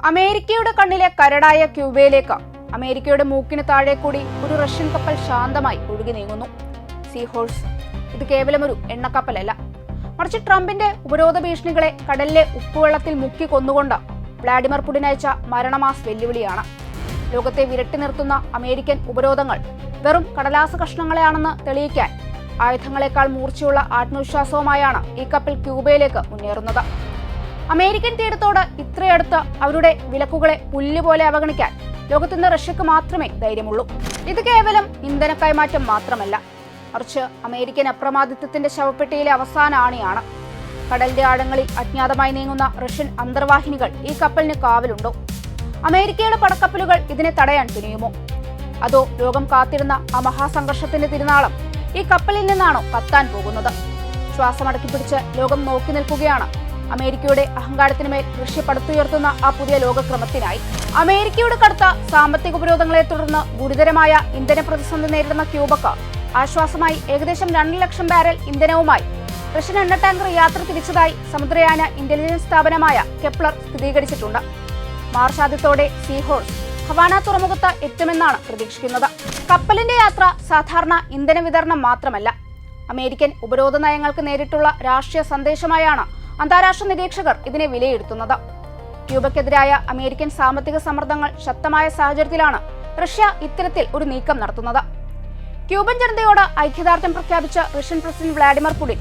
അമേരിക്കയുടെ കണ്ണിലെ കരടായ ക്യൂബയിലേക്ക് അമേരിക്കയുടെ മൂക്കിന് താഴെ കൂടി ഒരു റഷ്യൻ കപ്പൽ ശാന്തമായി ഒഴുകി നീങ്ങുന്നു. സീഹോഴ്സ്. ഇത് കേവലം ഒരു എണ്ണക്കപ്പലല്ല, മറിച്ച് ട്രംപിന്റെ ഉപരോധ ഭീഷണികളെ കടലിലെ ഉപ്പുവെള്ളത്തിൽ മുക്കി കൊന്നുകൊണ്ട് വ്ളാഡിമിർ പുടിൻ അയച്ച മരണമാസ് വെല്ലുവിളിയാണ്. ലോകത്തെ വിരട്ടി നിർത്തുന്ന അമേരിക്കൻ ഉപരോധങ്ങൾ വെറും കടലാസ കഷ്ണങ്ങളെയാണെന്ന് തെളിയിക്കാൻ ആയുധങ്ങളെക്കാൾ മൂർച്ചയുള്ള ആത്മവിശ്വാസവുമായാണ് ഈ കപ്പൽ ക്യൂബയിലേക്ക് മുന്നേറുന്നത്. അമേരിക്കൻ തീരത്തോട് ഇത്രയടുത്ത് അവരുടെ വിലക്കുകളെ പുല്ലുപോലെ അവഗണിക്കാൻ ലോകത്തിന് റഷ്യക്ക് മാത്രമേ ധൈര്യമുള്ളൂ. ഇത് കേവലം ഇന്ധന കൈമാറ്റം മാത്രമല്ല, മറിച്ച് അമേരിക്കൻ അപ്രമാദിത്വത്തിന്റെ ശവപ്പെട്ടിയിലെ അവസാന ആണിയാണ്. കടലിന്റെ ആഴങ്ങളിൽ അജ്ഞാതമായി നീങ്ങുന്ന റഷ്യൻ അന്തർവാഹിനികൾ ഈ കപ്പലിന് കാവലുണ്ടോ? അമേരിക്കയുടെ പടക്കപ്പലുകൾ ഇതിനെ തടയാൻ തുനിയുമോ? അതോ ലോകം കാത്തിരുന്ന ആ മഹാസംഘർഷത്തിന്റെ തിരുനാളം ഈ കപ്പലിൽ നിന്നാണോ കത്താൻ പോകുന്നത്? ശ്വാസമടക്കിപ്പിടിച്ച് ലോകം നോക്കി നിൽക്കുകയാണ് അമേരിക്കയുടെ അഹങ്കാരത്തിന് മേൽ റഷ്യ പടുത്തുയർത്തുന്ന ആ പുതിയ ലോകക്രമത്തിനായി. അമേരിക്കയുടെ കടുത്ത സാമ്പത്തിക ഉപരോധങ്ങളെ തുടർന്ന് ഗുരുതരമായ ഇന്ധന പ്രതിസന്ധി നേരിടുന്ന ക്യൂബക്ക് ആശ്വാസമായി ഏകദേശം 2 ലക്ഷം ബാരൽ ഇന്ധനവുമായി റഷ്യൻ എണ്ണ ടാങ്കർ യാത്ര തിരിച്ചതായി സമുദ്രയാന ഇന്റലിജൻസ് സ്ഥാപനമായ കെപ്ലർ സ്ഥിരീകരിച്ചിട്ടുണ്ട്. മാർച്ച് ആദ്യത്തോടെ സീഹോഴ്സ് ഹവാന തുറമുഖത്ത് എത്തുമെന്നാണ് പ്രതീക്ഷിക്കുന്നത്. കപ്പലിന്റെ യാത്ര സാധാരണ ഇന്ധന വിതരണം മാത്രമല്ല, അമേരിക്കൻ ഉപരോധ നയങ്ങൾക്ക് നേരിട്ടുള്ള രാഷ്ട്രീയ സന്ദേശമായാണ് അന്താരാഷ്ട്ര നിരീക്ഷകർ ഇതിനെ വിലയിരുത്തുന്നത്. ക്യൂബയ്ക്കെതിരായ അമേരിക്കൻ സാമ്പത്തിക സമ്മർദ്ദങ്ങൾ ശക്തമായ സാഹചര്യത്തിലാണ് റഷ്യ ഇത്തരത്തിൽ ഒരു നീക്കം നടത്തുന്നത്. ക്യൂബൻ ജനതയോട് ഐക്യദാർഢ്യം പ്രഖ്യാപിച്ച റഷ്യൻ പ്രസിഡന്റ് വ്ളാഡിമിർ പുടിൻ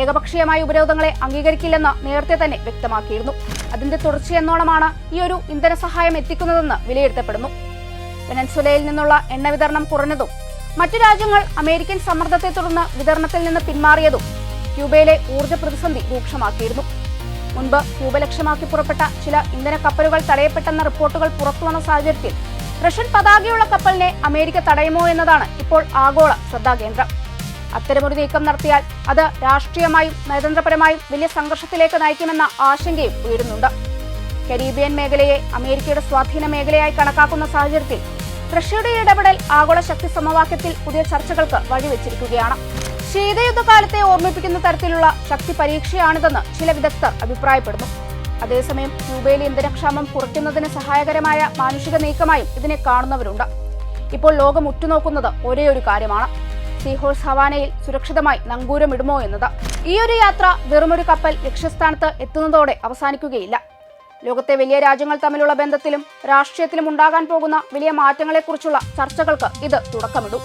ഏകപക്ഷീയമായ ഉപരോധങ്ങളെ അംഗീകരിക്കില്ലെന്ന് നേരത്തെ തന്നെ വ്യക്തമാക്കിയിരുന്നു. അതിന്റെ തുടർച്ചയെന്നോണമാണ് ഈ ഒരു ഇന്ധന സഹായം എത്തിക്കുന്നതെന്ന് വിലയിരുത്തപ്പെടുന്നു. വെനസ്വേലയിൽ നിന്നുള്ള എണ്ണ വിതരണം കുറഞ്ഞതും മറ്റു രാജ്യങ്ങൾ അമേരിക്കൻ സമ്മർദ്ദത്തെ തുടർന്ന് വിതരണത്തിൽ നിന്ന് പിന്മാറിയതും ക്യൂബയിലെ ഊർജ്ജ പ്രതിസന്ധി രൂക്ഷമാക്കിയിരുന്നു. മുൻപ് ക്യൂബ ലക്ഷ്യമാക്കി പുറപ്പെട്ട ചില ഇന്ധന കപ്പലുകൾ തടയപ്പെട്ടെന്ന റിപ്പോർട്ടുകൾ പുറത്തുവന്ന സാഹചര്യത്തിൽ റഷ്യൻ പതാകയുള്ള കപ്പലിനെ അമേരിക്ക തടയുമോ എന്നതാണ് ഇപ്പോൾ ആഗോള ശ്രദ്ധാകേന്ദ്രം. അത്തരമൊരു നീക്കം നടത്തിയാൽ അത് രാഷ്ട്രീയമായും നയതന്ത്രപരമായും വലിയ സംഘർഷത്തിലേക്ക് നയിക്കുമെന്ന ആശങ്കയും ഉയരുന്നുണ്ട്. കരീബിയൻ മേഖലയെ അമേരിക്കയുടെ സ്വാധീന മേഖലയായി കണക്കാക്കുന്ന സാഹചര്യത്തിൽ റഷ്യയുടെ ഇടപെടൽ ആഗോള ശക്തി സമവാക്യത്തിൽ പുതിയ ചർച്ചകൾക്ക് വഴിവെച്ചിരിക്കുകയാണ്. ശീതയുദ്ധകാലത്തെ ഓർമ്മിപ്പിക്കുന്ന തരത്തിലുള്ള ശക്തി പരീക്ഷയാണിതെന്ന് ചില വിദഗ്ധർ അഭിപ്രായപ്പെടുന്നു. അതേസമയം ക്യൂബയിലെ ഇന്ധനക്ഷാമം കുറയ്ക്കുന്നതിന് സഹായകരമായ മാനുഷിക നീക്കമായും ഇതിനെ കാണുന്നവരുണ്ട്. ഇപ്പോൾ ലോകം ഉറ്റുനോക്കുന്നത് ഒരേ ഒരു കാര്യമാണ്: സീഹോഴ്സ് ഹവാനയിൽ സുരക്ഷിതമായി നങ്കൂരമിടുമോ എന്നത്. ഈ ഒരു യാത്ര വെറുമൊരു കപ്പൽ ലക്ഷ്യസ്ഥാനത്ത് എത്തുന്നതോടെ അവസാനിക്കുകയില്ല. ലോകത്തെ വലിയ രാജ്യങ്ങൾ തമ്മിലുള്ള ബന്ധത്തിലും രാഷ്ട്രീയത്തിലും ഉണ്ടാകാൻ പോകുന്ന വലിയ മാറ്റങ്ങളെക്കുറിച്ചുള്ള ചർച്ചകൾക്ക് ഇത് തുടക്കമിടും.